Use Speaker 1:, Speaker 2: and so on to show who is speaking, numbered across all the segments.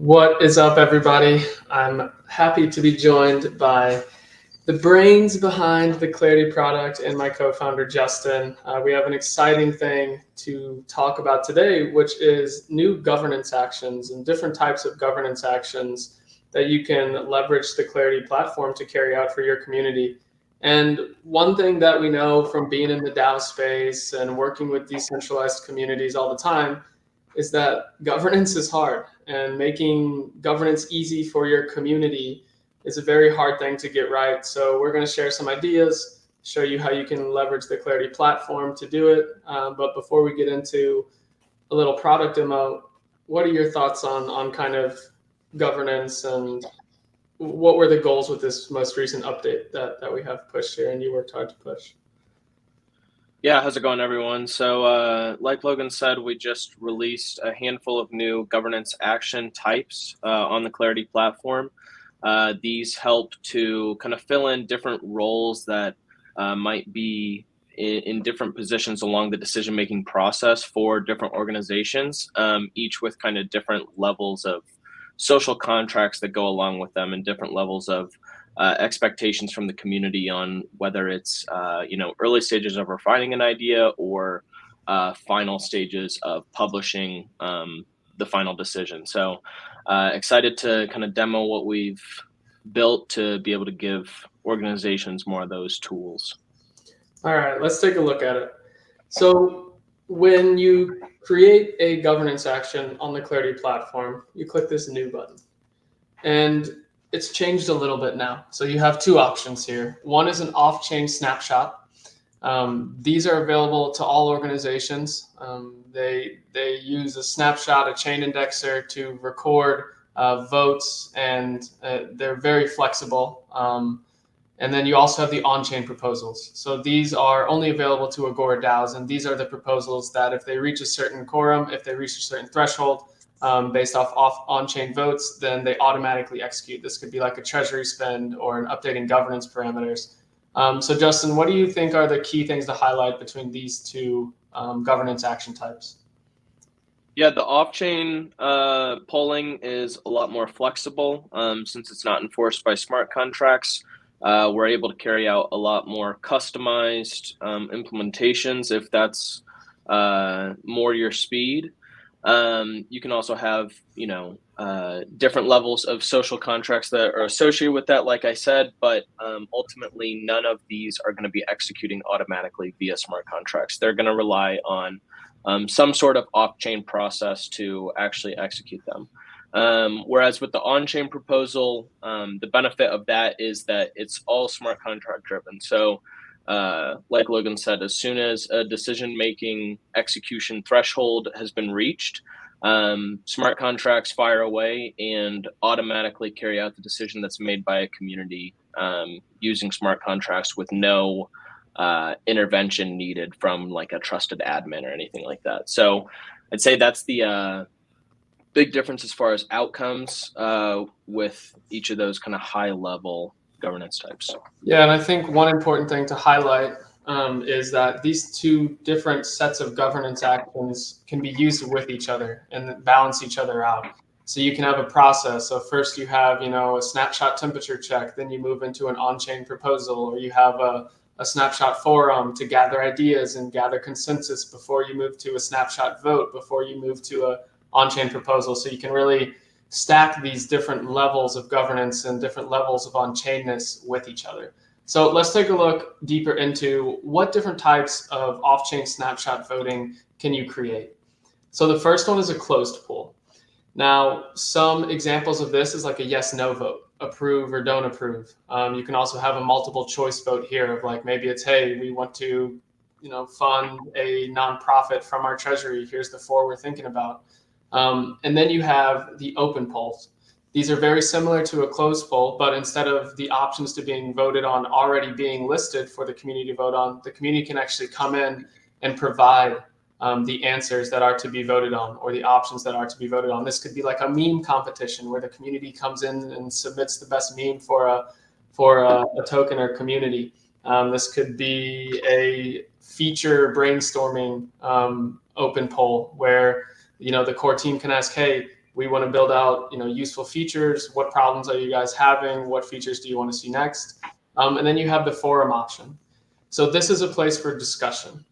Speaker 1: What is up, everybody? I'm happy to be joined by the brains behind the Clarity product and my co-founder, Justin. We have an exciting thing to talk about today, which is new governance actions and different types of governance actions that you can leverage the Clarity platform to carry out for your community. And one thing that we know from being in the DAO space and working with decentralized communities all the time is that governance is hard, and making governance easy for your community is a very hard thing to get right. So we're going to share some ideas, show you how you can leverage the Clarity platform to do it. But before we get into a little product demo, what are your thoughts on kind of governance, and what were the goals with this most recent update that we have pushed here and you worked hard to push?
Speaker 2: Yeah, how's it going, everyone? So, like Logan said, we just released a handful of new governance action types on the Clarity platform. These help to kind of fill in different roles that might be in different positions along the decision-making process for different organizations, each with kind of different levels of social contracts that go along with them and different levels of expectations from the community on whether it's early stages of refining an idea or final stages of publishing the final decision. So excited to kind of demo what we've built to be able to give organizations more of those tools.
Speaker 1: All right, let's take a look at it. So when you create a governance action on the Clarity platform, you click this new button. And it's changed a little bit now. So you have two options here. One is an off-chain snapshot. These are available to all organizations. They use a snapshot, a chain indexer to record votes, and they're very flexible. And then you also have the on-chain proposals. So these are only available to Agora DAOs, and these are the proposals that if they reach a certain quorum, if they reach a certain threshold, based off on-chain votes, then they automatically execute. This could be like a treasury spend or an updating governance parameters. So Justin, what do you think are the key things to highlight between these two governance action types?
Speaker 2: Yeah, the off-chain polling is a lot more flexible since it's not enforced by smart contracts. We're able to carry out a lot more customized implementations if that's more your speed. You can also have, different levels of social contracts that are associated with that, like I said, but ultimately none of these are going to be executing automatically via smart contracts. They're going to rely on some sort of off-chain process to actually execute them. Whereas with the on-chain proposal, the benefit of that is that it's all smart contract driven. So like Logan said, as soon as a decision-making execution threshold has been reached, smart contracts fire away and automatically carry out the decision that's made by a community using smart contracts with no intervention needed from like a trusted admin or anything like that. So I'd say that's the big difference as far as outcomes with each of those kind of high-level governance types.
Speaker 1: Yeah, and I think one important thing to highlight is that these two different sets of governance actions can be used with each other and balance each other out. So you can have a process. So first you have, a snapshot temperature check, then you move into an on-chain proposal, or you have a snapshot forum to gather ideas and gather consensus before you move to a snapshot vote, before you move to a on-chain proposal. So you can really stack these different levels of governance and different levels of on-chainness with each other. So let's take a look deeper into what different types of off-chain snapshot voting can you create. So the first one is a closed pool. Now, some examples of this is like a yes/no vote, approve or don't approve. You can also have a multiple choice vote here of like, maybe it's, hey, we want to, fund a nonprofit from our treasury. Here's the four we're thinking about. And then you have the open polls. These are very similar to a closed poll, but instead of the options to being voted on already being listed for the community to vote on, the community can actually come in and provide the answers that are to be voted on, or the options that are to be voted on. This could be like a meme competition where the community comes in and submits the best meme for a token or community. This could be a feature brainstorming open poll where the core team can ask, hey, we want to build out, useful features. What problems are you guys having? What features do you want to see next? And then you have the forum option. So this is a place for discussion.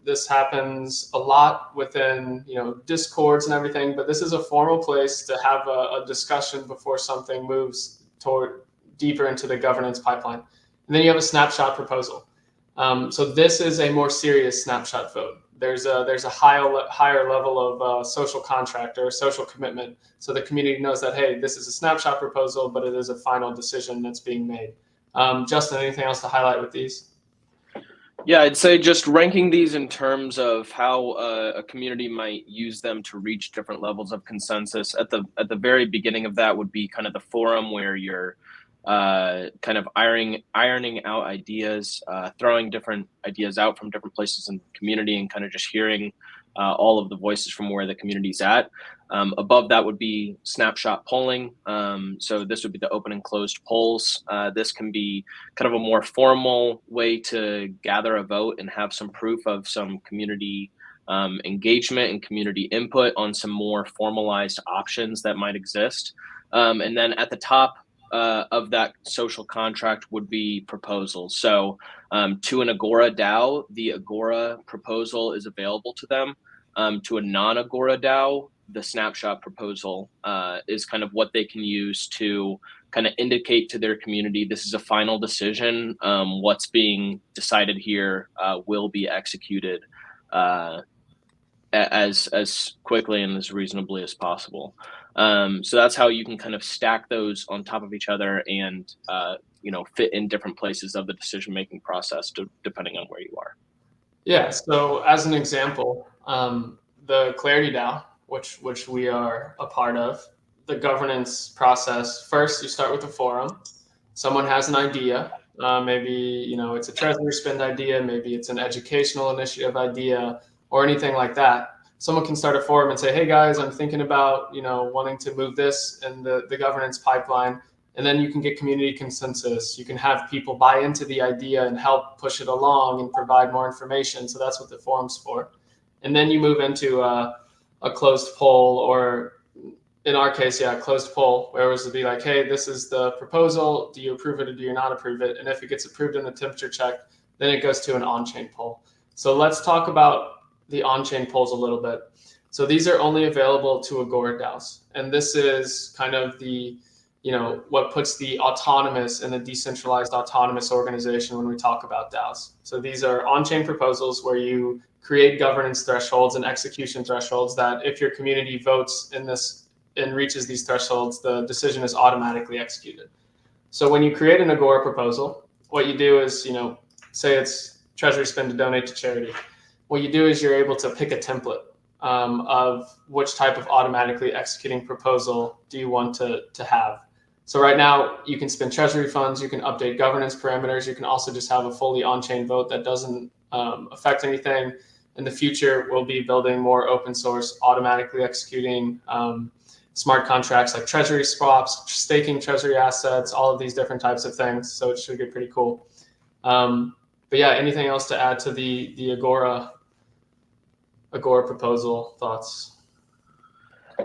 Speaker 1: This happens a lot within, discords and everything, but this is a formal place to have a discussion before something moves toward deeper into the governance pipeline. And then you have a snapshot proposal. So this is a more serious snapshot vote. There's a higher level of social contract or social commitment. So the community knows that, hey, this is a snapshot proposal, but it is a final decision that's being made. Justin, anything else to highlight with these?
Speaker 2: Yeah, I'd say just ranking these in terms of how a community might use them to reach different levels of consensus. At the very beginning of that would be kind of the forum, where you're kind of ironing out ideas, throwing different ideas out from different places in the community, and kind of just hearing all of the voices from where the community's at. Above that would be snapshot polling. So this would be the open and closed polls. This can be kind of a more formal way to gather a vote and have some proof of some community engagement and community input on some more formalized options that might exist. And then at the top of that social contract would be proposals. So to an Agora DAO, the Agora proposal is available to them. To a non-Agora DAO, the snapshot proposal is kind of what they can use to kind of indicate to their community, this is a final decision. What's being decided here will be executed as quickly and as reasonably as possible. So that's how you can kind of stack those on top of each other and fit in different places of the decision-making process depending on where you are.
Speaker 1: Yeah, so as an example, the Clarity DAO, which we are a part of, the governance process, first you start with a forum. Someone has an idea. Maybe it's a treasury spend idea, maybe it's an educational initiative idea, or anything like that. Someone can start a forum and say, hey guys, I'm thinking about wanting to move this in the governance pipeline. And then you can get community consensus. You can have people buy into the idea and help push it along and provide more information. So that's what the forum's for. And then you move into a closed poll, or in our case, a closed poll, where it was to be like, hey, this is the proposal. Do you approve it or do you not approve it? And if it gets approved in the temperature check, then it goes to an on-chain poll. So let's talk about the on-chain polls a little bit. So these are only available to Agora DAOs. And this is kind of the what puts the autonomous and the decentralized autonomous organization when we talk about DAOs. So these are on-chain proposals where you create governance thresholds and execution thresholds that if your community votes in this and reaches these thresholds, the decision is automatically executed. So when you create an Agora proposal, what you do is, say it's treasury spend to donate to charity. What you do is you're able to pick a template of which type of automatically executing proposal do you want to have. So right now you can spend treasury funds, you can update governance parameters, you can also just have a fully on-chain vote that doesn't affect anything. In the future, we'll be building more open source, automatically executing smart contracts like treasury swaps, staking treasury assets, all of these different types of things. So it should get pretty cool. But yeah, anything else to add to the Agora proposal thoughts?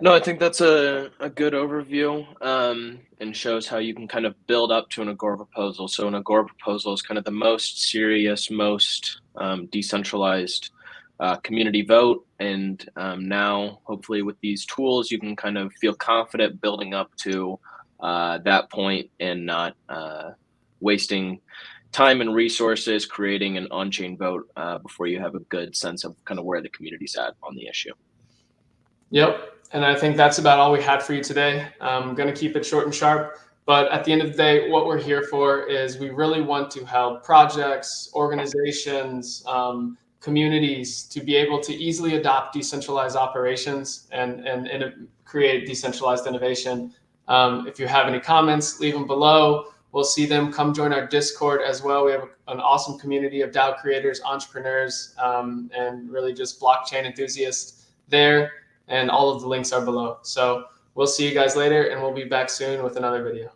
Speaker 2: No, I think that's a good overview and shows how you can kind of build up to an Agora proposal. So an Agora proposal is kind of the most serious, most decentralized community vote. And now, hopefully with these tools, you can kind of feel confident building up to that point and not wasting time and resources creating an on-chain vote before you have a good sense of kind of where the community's at on the issue.
Speaker 1: Yep. And I think that's about all we had for you today. I'm going to keep it short and sharp. But at the end of the day, what we're here for is we really want to help projects, organizations, communities to be able to easily adopt decentralized operations and create decentralized innovation. If you have any comments, leave them below. We'll see them. Come join our Discord as well. We have an awesome community of DAO creators, entrepreneurs, and really just blockchain enthusiasts there. And all of the links are below. So we'll see you guys later, and we'll be back soon with another video.